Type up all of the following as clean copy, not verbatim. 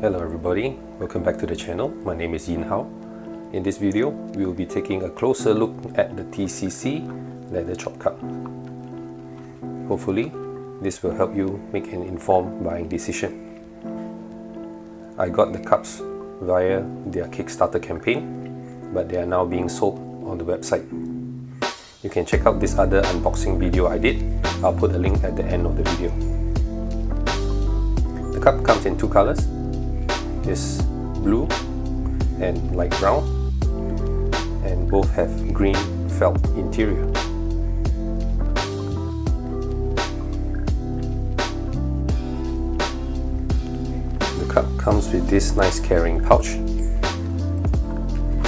Hello everybody, welcome back to the channel. My name is Yin Hao. In this video, we will be taking a closer look at the TCC leather chop cup. Hopefully, this will help you make an informed buying decision. I got the cups via their Kickstarter campaign, but they are now being sold on the website. You can check out this other unboxing video I did. I'll put a link at the end of the video. The cup comes in two colors. Is blue and light brown, and both have green felt interior. The cup comes with this nice carrying pouch.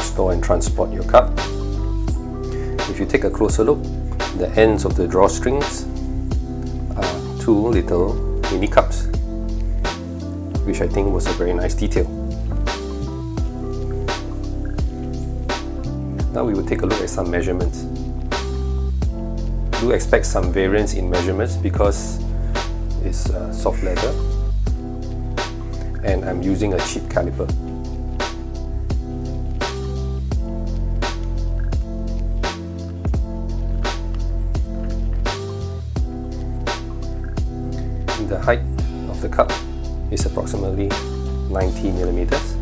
Store and transport your cup. If you take a closer look, the ends of the drawstrings are two little mini cups, which I think was a very nice detail. Now we will take a look at some measurements. Do expect some variance in measurements because it's soft leather and I'm using a cheap caliper. The height of the cup is approximately 90 millimeters.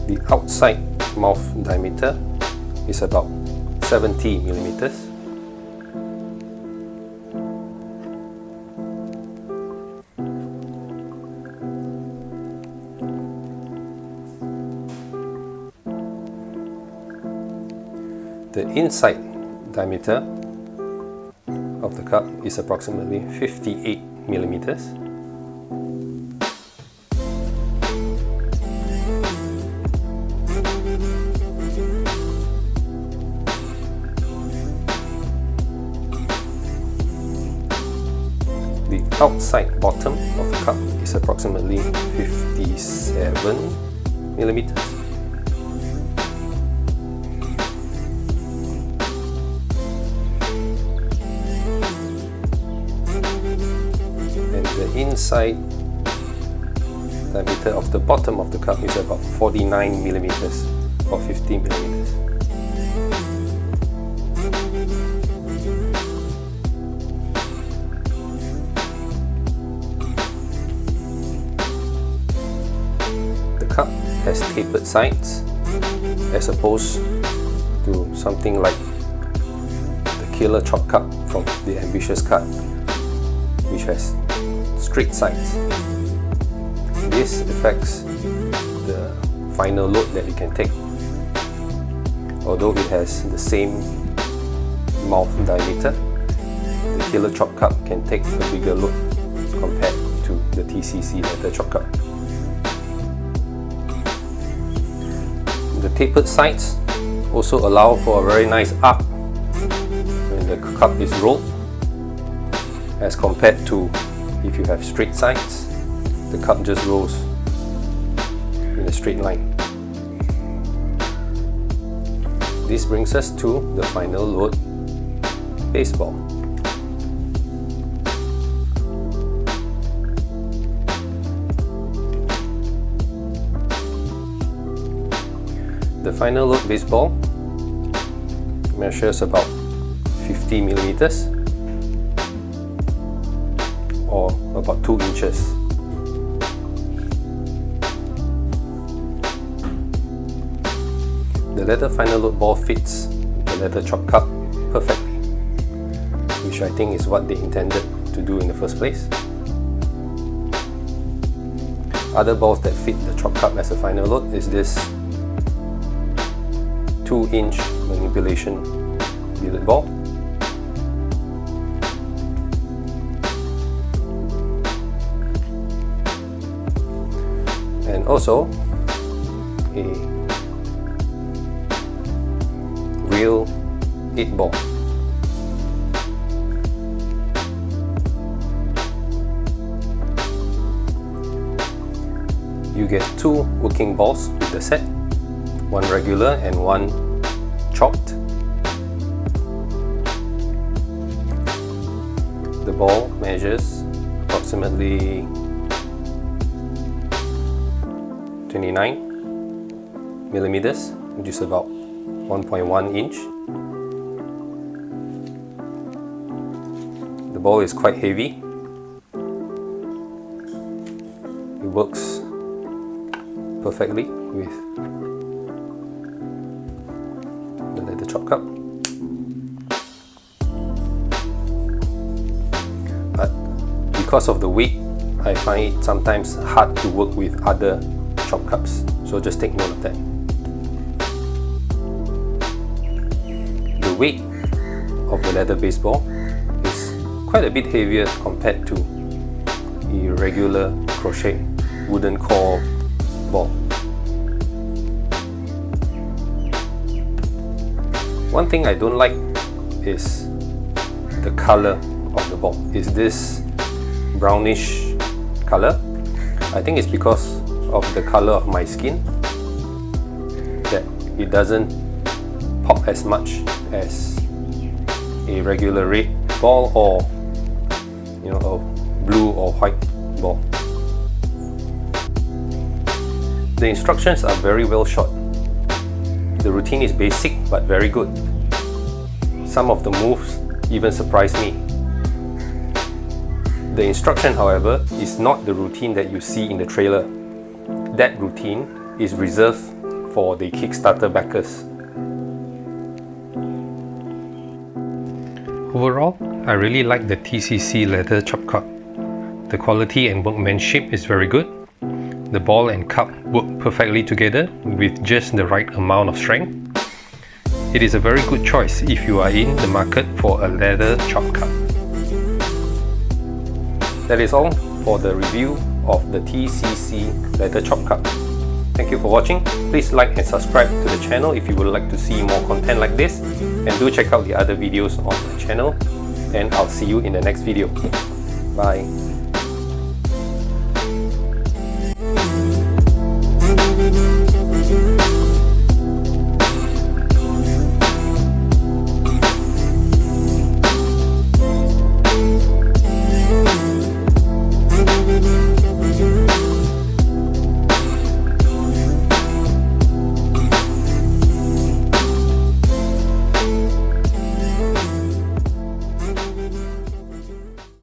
The outside mouth diameter is about 70 millimeters. The inside diameter of the cup is approximately 58 millimeters. The outside bottom of the cup is approximately 57 millimeters. The inside diameter of the bottom of the cup is about 49 millimeters or 15 millimeters. The cup has tapered sides as opposed to something like the Killer Chop Cup from the Ambitious Cut, which has straight sides. This affects the final load that it can take. Although it has the same mouth diameter, the Killer Chop Cup can take a bigger load compared to the TCC leather chop cup. The tapered sides also allow for a very nice arc when the cup is rolled, as compared to if you have straight sides, the cup just rolls in a straight line. This brings us to the final load, baseball. The final load baseball measures about 50 millimeters or about 2 inches. The leather final load ball fits the leather chop cup perfectly, which I think is what they intended to do in the first place. Other balls that fit the chop cup as a final load is this 2-inch manipulation billet ball, and also a real 8-ball. You get 2 working balls with the set, one regular and one chopped. The ball measures approximately 29 millimeters, which is about 1.1 inch. The ball is quite heavy. It works perfectly with the leather chop cup. But because of the weight, I find it sometimes hard to work with other chop cups, so just take note of that. The weight of the leather baseball is quite a bit heavier compared to the regular crochet wooden core ball. One thing I don't like is the color of the ball. Is this brownish color? I think it's because of the color of my skin that it doesn't pop as much as a regular red ball or a blue or white ball. The instructions are very well shot. The routine is basic but very good. Some of the moves even surprise me. The instruction, however, is not the routine that you see in the trailer. That routine is reserved for the Kickstarter backers. Overall, I really like the TCC leather chop cup. The quality and workmanship is very good. The ball and cup work perfectly together with just the right amount of strength. It is a very good choice if you are in the market for a leather chop cup. That is all for the review of the TCC leather chop cup. Thank you for watching. Please like and subscribe to the channel if you would like to see more content like this, and do check out the other videos on my channel, and I'll see you in the next video. Bye.